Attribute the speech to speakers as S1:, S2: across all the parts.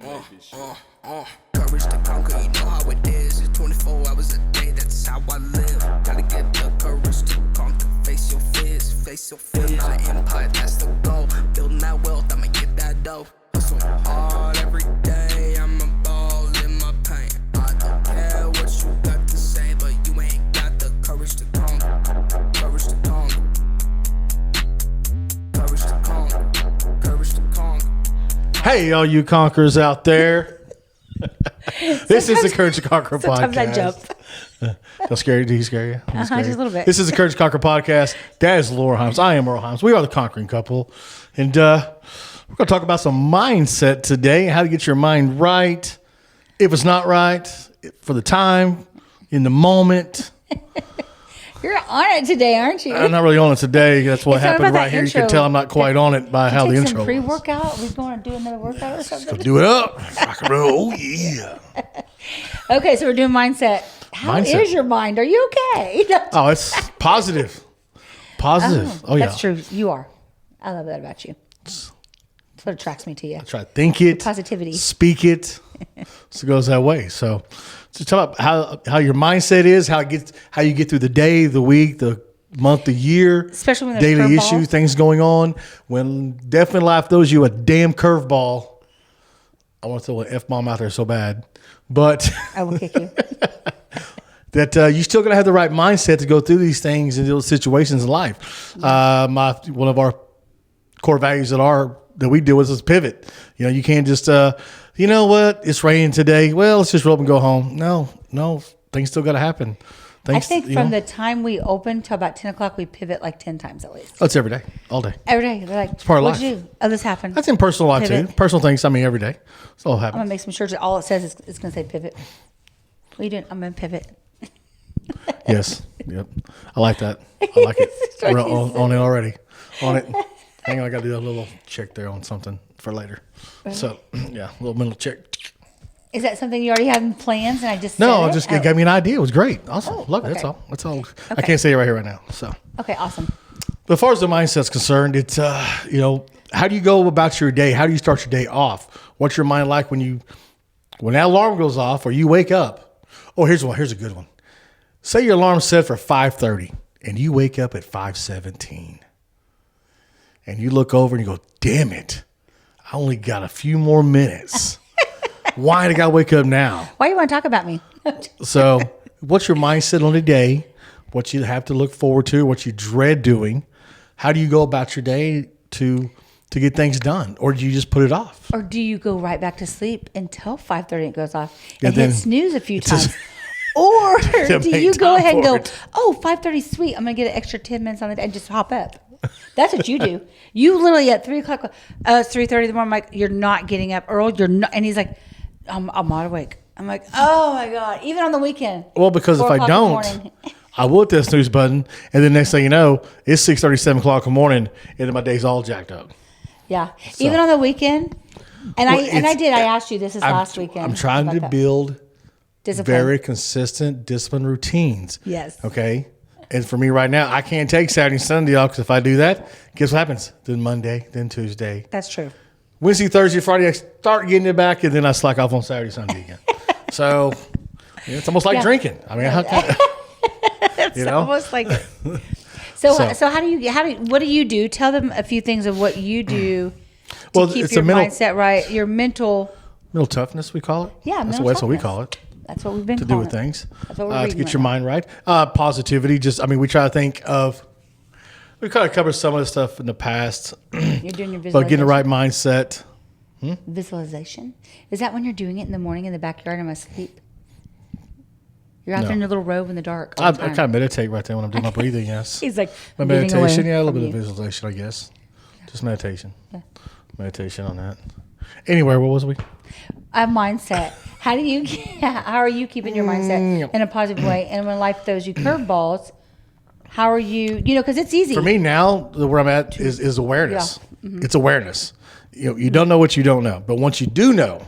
S1: Courage to conquer, you know how it is. It's 24 hours a day, that's how I live. Gotta get the courage to conquer. Face your fears, face your fears. My empire, that's the goal. Building that wealth, I'ma get that dough. Hustle hard every day, I'm a ball in my pain. I don't care what you got to say, but you ain't got the courage to conquer. Courage to conquer. Courage to conquer. Courage to conquer.
S2: Hey, all you conquerors out there. This is the Courage to Conquer podcast.
S3: Sometimes I jump.
S2: Don't scare you? Do you scare you?
S3: Just a little bit.
S2: This is the Courage to Conquer podcast. That is Laura Himes. I am Earl Himes. We are the conquering couple. And we're going to talk about some mindset today, how to get your mind right. If it's not right, for the time, in the moment.
S3: You're on it today, aren't you?
S2: I'm not really on it today. That's what
S3: It's not
S2: happened
S3: about
S2: right
S3: that
S2: here. You
S3: intro.
S2: can tell I'm not quite on it by how the
S3: Take
S2: intro
S3: some
S2: was.
S3: pre-workout. We're going to do another workout or something.
S2: Do it up. Rock and roll. Oh, yeah.
S3: Okay, so we're doing mindset. How is
S2: Mindset.
S3: your mind? Are you okay?
S2: Oh, it's positive. Positive. Oh, yeah.
S3: That's true. You are. I love that about you. That's what attracts me to you.
S2: Try to think it.
S3: Positivity.
S2: Speak it. So it goes that way. So talk about how your mindset is, how you get through the day, the week, the month, the year.
S3: Especially when there's
S2: daily
S3: curveballs.
S2: issue, things going on. When definitely life throws you a damn curveball. I want to throw an F-bomb out there so bad. But
S3: I will kick you.
S2: that you still got to have the right mindset to go through these things and those situations in life. One of our core values that we do is pivot. You know, you can't just, you know what, it's raining today. Well, let's just roll up and go home. No, things still got to happen.
S3: I think from the time we open till about 10 o'clock, we pivot like 10 times at least.
S2: That's every day, all day.
S3: Every day. They're like,
S2: part of
S3: what'd
S2: life.
S3: you do? Oh, this happened.
S2: That's in personal life too.
S3: Pivot.
S2: Personal things, every day. It's all
S3: I'm
S2: happens.
S3: going to make some shirts that all it says is it's going to say pivot. What are you doing? I'm going to pivot.
S2: Yes. Yep. I like that. I like it. We're on it already. On it. Hang on, I got to do a little check there on something for later. So, yeah, a little mental check.
S3: Is that something you already have in plans? And I just
S2: No,
S3: said
S2: it gave me an idea. It was great. Awesome.
S3: Oh,
S2: Love it.
S3: okay.
S2: That's all. I
S3: Okay.
S2: can't say it right here, right now. So,
S3: Okay, awesome.
S2: but as far as the mindset's concerned, it's, how do you go about your day? How do you start your day off? What's your mind like when that alarm goes off or you wake up? Oh, here's a good one. Say your alarm's set for 5:30 and you wake up at 5:17 and you look over and you go, damn it, I only got a few more minutes. Why did I gotta wake up now?
S3: Why do you want to talk about me?
S2: So what's your mindset on the day? What you have to look forward to, what you dread doing? How do you go about your day to get things done? Or do you just put it off?
S3: Or do you go right back to sleep until 5:30 it goes off
S2: Yeah,
S3: and
S2: then
S3: hit snooze a few
S2: it just-
S3: times? Or
S2: To
S3: do
S2: make
S3: you go
S2: time
S3: ahead and
S2: for
S3: go,
S2: it.
S3: oh, 5:30 sweet, I'm going to get an extra 10 minutes on the day and just hop up. That's what you do. You literally at 3 o'clock, it's 3:30 in the morning, I'm like, you're not getting up, Earl, you're not. And he's like, I'm not awake. I'm like, oh my God, even on the weekend.
S2: Well, because if
S3: 4
S2: I
S3: o'clock in the
S2: don't,
S3: morning.
S2: I will hit that snooze button, and then next thing you know, it's 6:30, 7 o'clock in the morning, and then my day's all jacked up.
S3: Yeah. Even on the weekend. And
S2: Well,
S3: I asked you this last weekend.
S2: I'm trying
S3: about
S2: to
S3: that.
S2: build
S3: Discipline.
S2: very consistent discipline routines.
S3: Yes.
S2: Okay. And for me right now, I can't take Saturday and Sunday off because if I do that, guess what happens? Then Monday, then Tuesday.
S3: That's true.
S2: Wednesday, Thursday, Friday, I start getting it back, and then I slack off on Saturday, Sunday again. So it's almost like
S3: Yeah.
S2: drinking. I mean,
S3: It's
S2: you know?
S3: almost like it. So
S2: So-
S3: what do you do? Tell them a few things of what you do to
S2: Well,
S3: keep
S2: it's
S3: your
S2: a mental-
S3: mindset right, your mental.
S2: mental toughness, we call it.
S3: Yeah,
S2: that's
S3: mental
S2: what we
S3: toughness.
S2: call it.
S3: That's what we've been
S2: To do
S3: calling
S2: with
S3: it.
S2: things,
S3: That's what we're
S2: to
S3: reading
S2: get
S3: right
S2: your
S3: now.
S2: mind right. Positivity. We try to think of. We kind of covered some of the stuff in the past,
S3: You're doing your
S2: but
S3: visualization.
S2: getting the right mindset.
S3: Visualization. Is that when you're doing it in the morning in the backyard in my sleep? You're out
S2: No.
S3: there in your little robe in the dark.
S2: I
S3: All the
S2: kind
S3: time.
S2: of meditate right there when I'm doing my breathing. Yes,
S3: He's like
S2: my
S3: getting away
S2: meditation. Yeah, a little
S3: from
S2: bit of
S3: you.
S2: visualization, I guess. Just meditation.
S3: Yeah.
S2: Meditation on that. Anyway, where was we?
S3: A mindset. How are you keeping your mindset in a positive way? And when life throws you curveballs, how are you? Because it's easy.
S2: For me now, where I'm at is awareness.
S3: Yeah.
S2: It's awareness. You don't know what you don't know, but once you do know,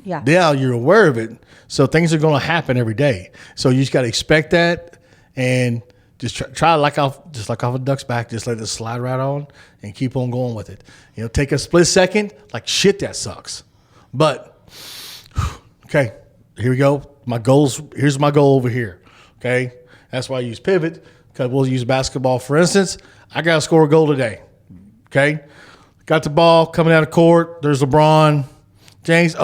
S3: Yeah.
S2: now you're aware of it. So things are going to happen every day. So you just got to expect that and just try like off a duck's back. Just let it slide right on and keep on going with it. Take a split second, like shit, that sucks. But Okay, here we go. Here's my goal over here. Okay, that's why I use pivot, because we'll use basketball. For instance, I got to score a goal today. Okay, got the ball coming out of court. There's LeBron James.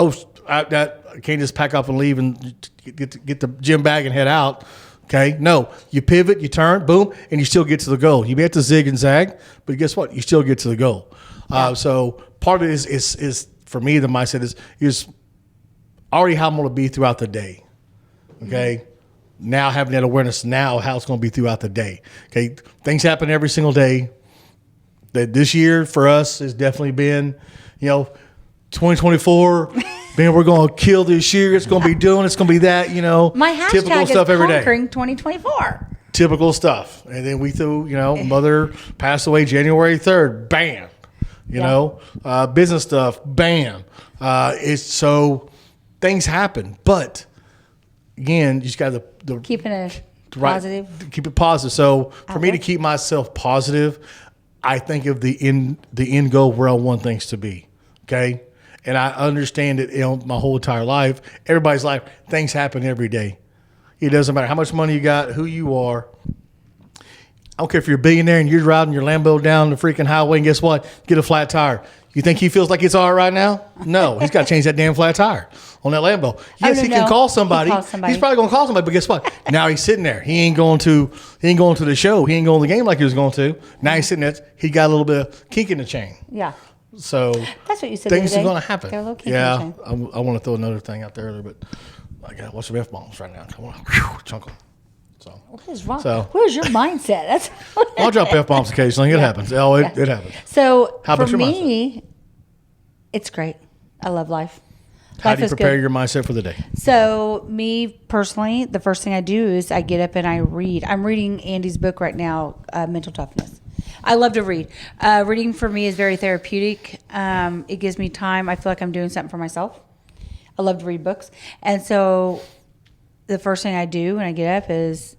S2: I can't just pack up and leave and get the gym bag and head out. Okay, no, you pivot, you turn, boom, and you still get to the goal. You may have to zig and zag, but guess what? You still get to the goal. So part of it is for me, the mindset is already how I'm going to be throughout the day. Okay, now having that awareness now how it's going to be throughout the day. Okay, things happen every single day. That this year for us has definitely been, 2024. Man, we're going to kill this year. It's going to be doing. It's going to be that.
S3: My hashtag
S2: typical
S3: is
S2: stuff every day.
S3: conquering 2024.
S2: Typical stuff. And then we threw, mother passed away January 3rd. Bam. Business stuff. Bam. It's so things happen. But again, you just got the
S3: Keeping it
S2: right,
S3: positive.
S2: keep it positive. So for me to
S3: outlook.
S2: keep myself positive, I think of the end goal where I want things to be. Okay. And I understand it, my whole entire life. Everybody's life, things happen every day. It doesn't matter how much money you got, who you are. I don't care if you're a billionaire and you're riding your Lambo down the freaking highway and guess what? Get a flat tire. You think he feels like it's all right now? No, he's got to change that damn flat tire on that Lambo. Yes, he can call somebody. He's probably going to call somebody, but guess what? Now he's sitting there. He ain't going to the show. He ain't going to the game like he was going to. Now he's sitting there. He got a little bit of kink in the chain.
S3: Yeah.
S2: So
S3: That's what you said.
S2: things
S3: the
S2: are
S3: other
S2: going
S3: day.
S2: to happen.
S3: They're a little kinky in the chain.
S2: I want to throw another thing out there earlier, but I got to watch some F-bombs right now. Come on, whew, chunk them. So
S3: What is wrong?
S2: So-
S3: Where's your mindset? That's
S2: I'll drop F-bombs occasionally. It happens. Oh, it happens.
S3: So
S2: How about
S3: for
S2: your
S3: me, it's great. I love life.
S2: How
S3: Life
S2: do you
S3: is
S2: prepare
S3: good.
S2: your mindset for the day?
S3: So me personally, the first thing I do is I get up and I read. I'm reading Andy's book right now, Mental Toughness. I love to read. Reading for me is very therapeutic. It gives me time. I feel like I'm doing something for myself. I love to read books. And so the first thing I do when I get up is,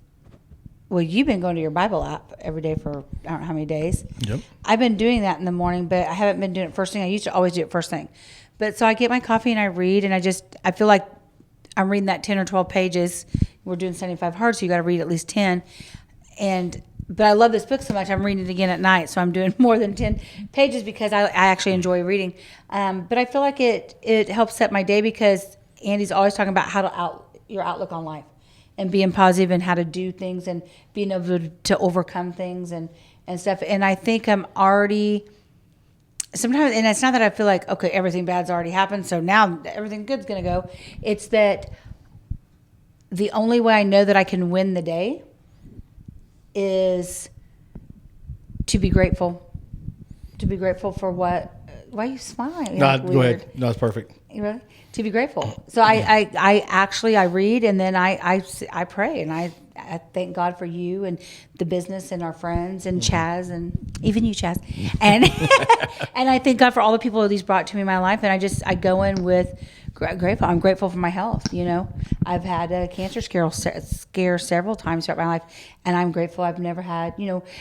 S3: well, you've been going to your Bible app every day for I don't know how many days.
S2: Yep.
S3: I've been doing that in the morning, but I haven't been doing it first thing. I used to always do it first thing. But so I get my coffee and I read, and I feel like I'm reading that 10 or 12 pages. We're doing 75 hard, so you got to read at least 10. But I love this book so much, I'm reading it again at night. So I'm doing more than 10 pages because I actually enjoy reading. But I feel like it helps set my day because Andy's always talking about your outlook on life and being positive and how to do things and being able to overcome things and stuff. And I think I'm already sometimes, and it's not that I feel like, okay, everything bad's already happened, so now everything good's going to go. It's that the only way I know that I can win the day is to be grateful. To be grateful for what? Why are you smiling?
S2: No, go ahead. No, it's perfect.
S3: You really? To be grateful. So I actually read and then I pray and I thank God for you and the business and our friends and Chaz and even you, Chaz. And and I thank God for all the people that He's brought to me in my life. And I go in with grateful. I'm grateful for my health. I've had a cancer scare several times throughout my life, and I'm grateful I've never had.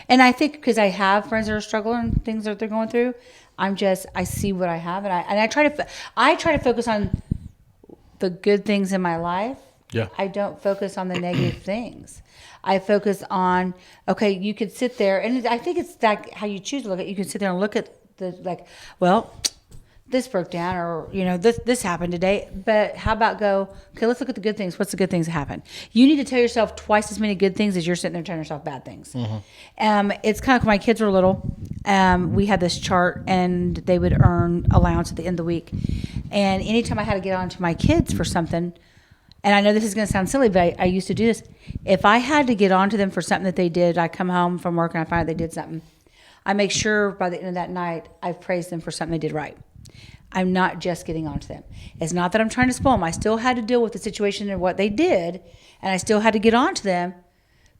S3: And I think because I have friends that are struggling and things that they're going through, I see what I have, and I try to focus on the good things in my life.
S2: Yeah.
S3: I don't focus on the negative things. I focus on, okay, you could sit there, and I think it's like how you choose to look at it. You can sit there and look at this broke down, or this happened today. But how about okay, let's look at the good things. What's the good things that happen? You need to tell yourself twice as many good things as you're sitting there telling yourself bad things. Mm-hmm. It's kind of like when my kids were little. We had this chart, and they would earn allowance at the end of the week. And anytime I had to get on to my kids for something, and I know this is going to sound silly, but I used to do this. If I had to get on to them for something that they did, I come home from work and I find out they did something. I make sure by the end of that night, I've praised them for something they did right. I'm not just getting on to them. It's not that I'm trying to spoil them. I still had to deal with the situation and what they did, and I still had to get on to them.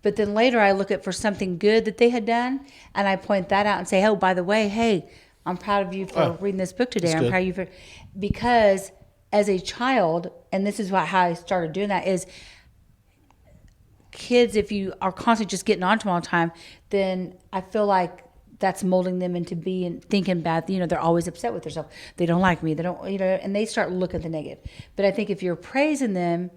S3: But then later I look at for something good that they had done, and I point that out and say, oh, by the way, hey, I'm proud of you for reading this book today. I'm proud of you because as a child, and this is how I started doing that, is kids, if you are constantly just getting on to them all the time, then I feel like that's molding them into being thinking bad. You know, they're always upset with themselves. They don't like me. They don't, you know, and they start looking at the negative. But I think if you're praising them,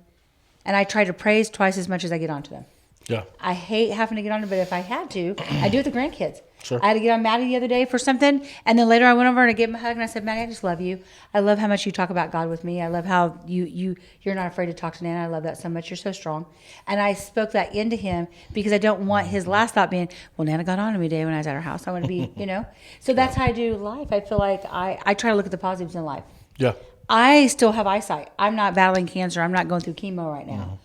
S3: and I try to praise twice as much as I get onto them.
S2: Yeah.
S3: I hate having to get on it, but if I had to, I do it with the grandkids.
S2: Sure.
S3: I had to get on Maddie the other day for something, and then later I went over and I gave him a hug and I said, Maddie, I just love you. I love how much you talk about God with me. I love how you're not afraid to talk to Nana. I love that so much. You're so strong. And I spoke that into him because I don't want his last thought being, well, Nana got on to me today when I was at her house. I want to be, you know. So that's how I do life. I feel like I try to look at the positives in life.
S2: Yeah.
S3: I still have eyesight. I'm not battling cancer. I'm not going through chemo right now.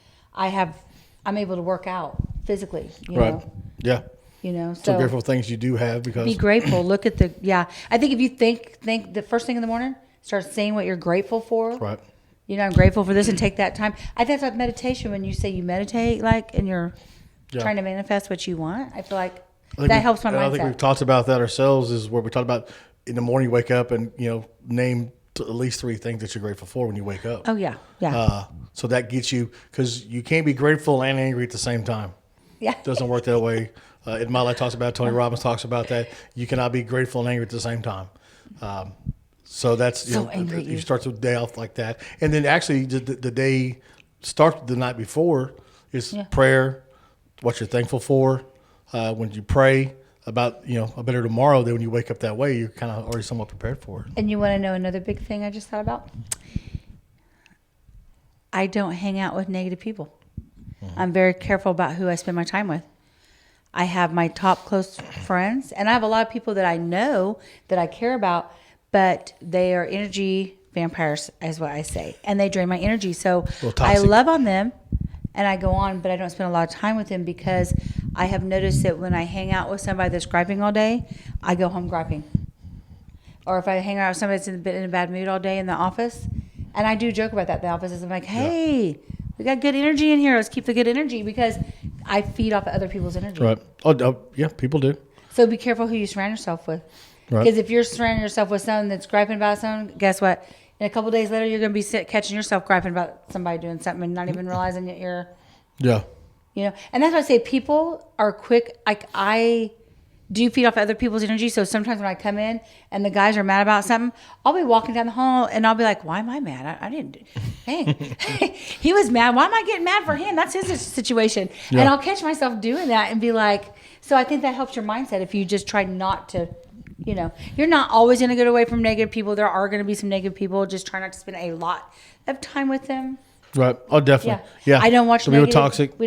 S3: I'm able to work out physically, you
S2: Right.
S3: know.
S2: Yeah.
S3: You know,
S2: So
S3: so
S2: grateful for things you do have because
S3: be grateful. Look at I think if you think the first thing in the morning, start saying what you're grateful for.
S2: right.
S3: You know, I'm grateful for this and take that time. I think that's like meditation when you say you meditate, like, and you're
S2: Yeah.
S3: trying to manifest what you want. I feel like
S2: I think
S3: that
S2: we-
S3: helps my
S2: and I think we've
S3: mindset.
S2: talked about that ourselves. Is where we talked about in the morning, you wake up and name at least 3 things that you're grateful for when you wake up.
S3: Oh, yeah. Yeah.
S2: So that gets you because you can't be grateful and angry at the same time.
S3: yeah.
S2: Doesn't work that way. In My Life talks about it, Tony Robbins talks about that. You cannot be grateful and angry at the same time. So that's
S3: So angry at
S2: you
S3: you.
S2: start the day off like that, and then actually the day starts the night before is prayer. What you're thankful for. When you pray about a better tomorrow, then when you wake up that way, you're kind of already somewhat prepared for it.
S3: And you want to know another big thing I just thought about? I don't hang out with negative people. I'm very careful about who I spend my time with. I have my top close friends, and I have a lot of people that I know that I care about, but they are energy vampires, is what I say, and they drain my energy. So
S2: Well,
S3: I
S2: toxic.
S3: love on them, and I go on, but I don't spend a lot of time with them because I have noticed that when I hang out with somebody that's griping all day, I go home griping. Or if I hang out with somebody that's been in a bad mood all day in the office, and I do joke about that in the office, is I'm like, hey, we got good energy in here. Let's keep the good energy because I feed off of other people's energy.
S2: Right. Oh, yeah, people do.
S3: So be careful who you surround yourself with.
S2: Right.
S3: Because if you're surrounding yourself with someone that's griping about something, guess what? In a couple days later, you're going to be catching yourself griping about somebody doing something and not even realizing that you're,
S2: Yeah.
S3: you know. And that's why I say people are quick. Like I do feed off other people's energy. So sometimes when I come in and the guys are mad about something, I'll be walking down the hall and I'll be like, why am I mad? I didn't. Hey, he was mad. Why am I getting mad for him? That's his situation.
S2: Yeah.
S3: And I'll catch myself doing that and be like, so I think that helps your mindset if you just try not to, you know, you're not always going to get away from negative people. There are going to be some negative people. Just try not to spend a lot of time with them.
S2: Right. Oh, definitely.
S3: Yeah.
S2: Yeah.
S3: I don't watch
S2: Some people
S3: negative.
S2: toxic.
S3: I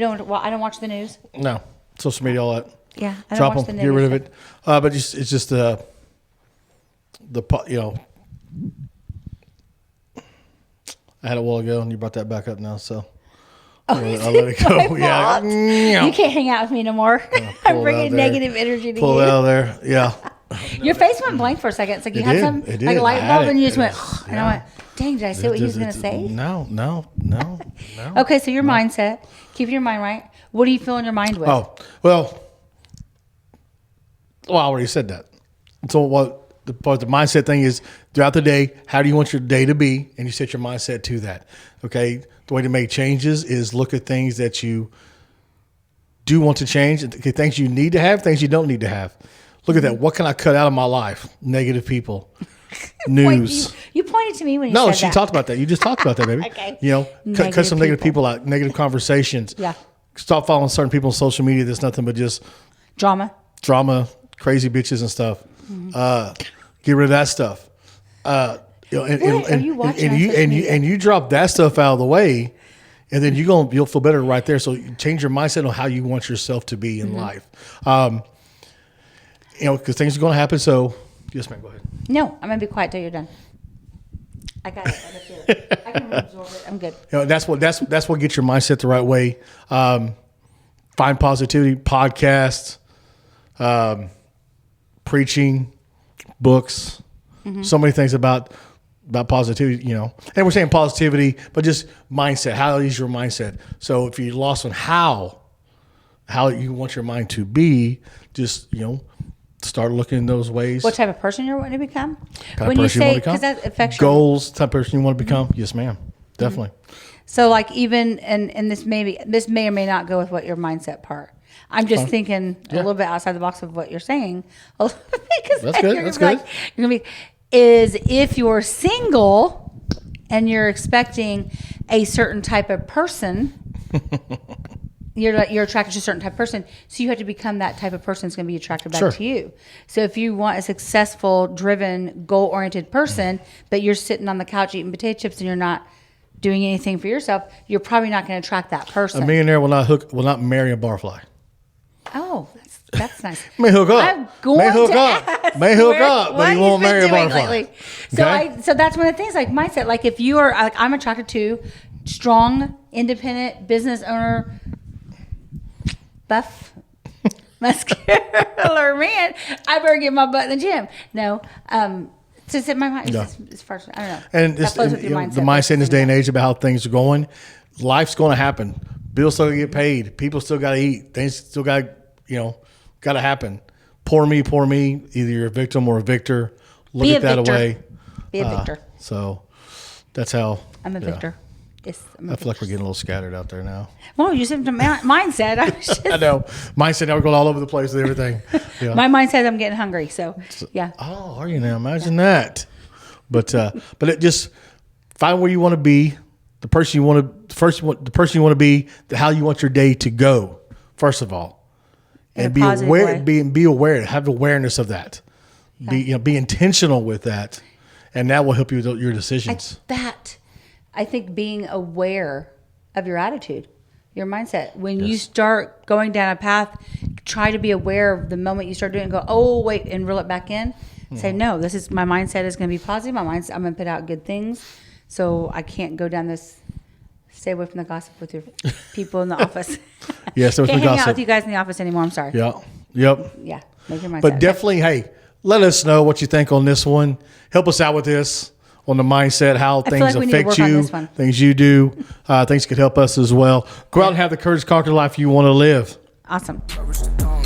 S3: don't watch the news.
S2: No. Social media, all that.
S3: Yeah. I don't
S2: Drop
S3: watch
S2: them.
S3: the
S2: Get rid of
S3: negative
S2: it. But it's just the I had it a while ago, and you brought that back up now, so I'll let it go.
S3: fault. You can't hang out with me no more.
S2: pull
S3: I'm
S2: it out
S3: bringing
S2: there.
S3: negative energy to
S2: Pull
S3: you.
S2: it out of there. Yeah.
S3: Your face went blank for a second. It's like you
S2: It
S3: had
S2: did.
S3: some
S2: It
S3: like
S2: did.
S3: a light
S2: I had
S3: bulb, and
S2: it.
S3: you just went.
S2: It was-
S3: And I went, "Dang, did I say what he was going to say?"
S2: No.
S3: Okay, so your mindset, keep your mind right. What do you fill in your mind with?
S2: Oh, well, I already said that. So what the mindset thing is throughout the day, how do you want your day to be? And you set your mindset to that. Okay. The way to make changes is look at things that you do want to change, things you need to have, things you don't need to have. Look at that. What can I cut out of my life? Negative people, news.
S3: You pointed to me when you
S2: No,
S3: said
S2: she
S3: that.
S2: talked about that. You just talked about that, baby.
S3: Okay.
S2: Cut some negative
S3: people.
S2: people out, negative conversations.
S3: Yeah.
S2: Stop following certain people on social media that's nothing but just
S3: Drama.
S2: drama, crazy bitches and stuff. Get rid of that stuff.
S3: What are you watching on social media?
S2: and you drop that stuff out of the way, and then you'll feel better right there. So you change your mindset on how you want yourself to be in life. Because things are going to happen. So yes, ma'am, go ahead.
S3: No, I'm going to be quiet till you're done. I got it. I can absorb it. I'm good.
S2: That's what gets your mindset the right way. Find positivity, podcasts, preaching, books, so many things about positivity, and we're saying positivity, but just mindset. How is your mindset? So if you're lost on how you want your mind to be, just, start looking in those ways.
S3: What type of person you're wanting to become?
S2: Kind of person you want to become?
S3: because that affects your
S2: goals, type of person you want to become. Yes, ma'am. Definitely.
S3: So like even and this may or may not go with what your mindset part. I'm just thinking a little bit outside the box of what you're saying. Because
S2: That's good. That's good.
S3: You're gonna be is if you're single and you're expecting a certain type of person, you're attracted to a certain type of person. So you have to become that type of person that's going to be attracted back to you. So if you want a successful, driven, goal-oriented person, but you're sitting on the couch eating potato chips and you're not doing anything for yourself, you're probably not going to attract that person.
S2: A millionaire will not marry a barfly.
S3: Oh, that's nice.
S2: May hook up.
S3: I'm going
S2: May hook
S3: to
S2: up.
S3: ask
S2: May hook
S3: where-
S2: up, but
S3: what
S2: he won't
S3: he's been
S2: marry a
S3: doing
S2: butterfly.
S3: lately. So that's one of the things like mindset. Like if you are, like I'm attracted to strong, independent business owner, buff, muscular man. I better get my butt in the gym. No, so it's in my mind. It's far, I don't know.
S2: And,
S3: That flows with
S2: you
S3: your
S2: know,
S3: mindset,
S2: the mindset in this day and age about how things are going, life's going to happen. Bills still get paid. People still got to eat. Things still got to happen. Poor me. Either you're a victim or a victor. Look at that away.
S3: Be a victor.
S2: So that's how.
S3: I'm a victor. Yes, I'm a
S2: I feel like we're getting a little scattered out there now.
S3: Well, you said mindset. I was just,
S2: I know. Mindset, now we're going all over the place with everything. Yeah.
S3: my mindset. I'm getting hungry. So yeah.
S2: Oh, are you now? Imagine that. But it just find where you want to be, the person you want to be, how you want your day to go. First of all, and be aware. Be aware. Have awareness of that. Yeah. Be intentional with that, and that will help you with your decisions.
S3: I think being aware of your attitude, your mindset. When you start going down a path, try to be aware of the moment you start doing it and go, oh, wait, and reel it back in. Say, no, this is my mindset is going to be positive. I'm going to put out good things. So I can't go down this, stay away from the gossip with your people in the office.
S2: Yes, there was
S3: can't
S2: some
S3: hang
S2: gossip.
S3: out with you guys in the office anymore. I'm sorry.
S2: Yeah. Yep.
S3: Yeah. Make your mindset.
S2: But definitely, hey, let us know what you think on this one. Help us out with this. On the mindset, how
S3: feel
S2: things
S3: like we need to
S2: affect
S3: work on
S2: you,
S3: this one.
S2: things you do, things could help us as well. Go out and have the courage to conquer the life you want to live.
S3: Awesome.
S1: Courage to conquer.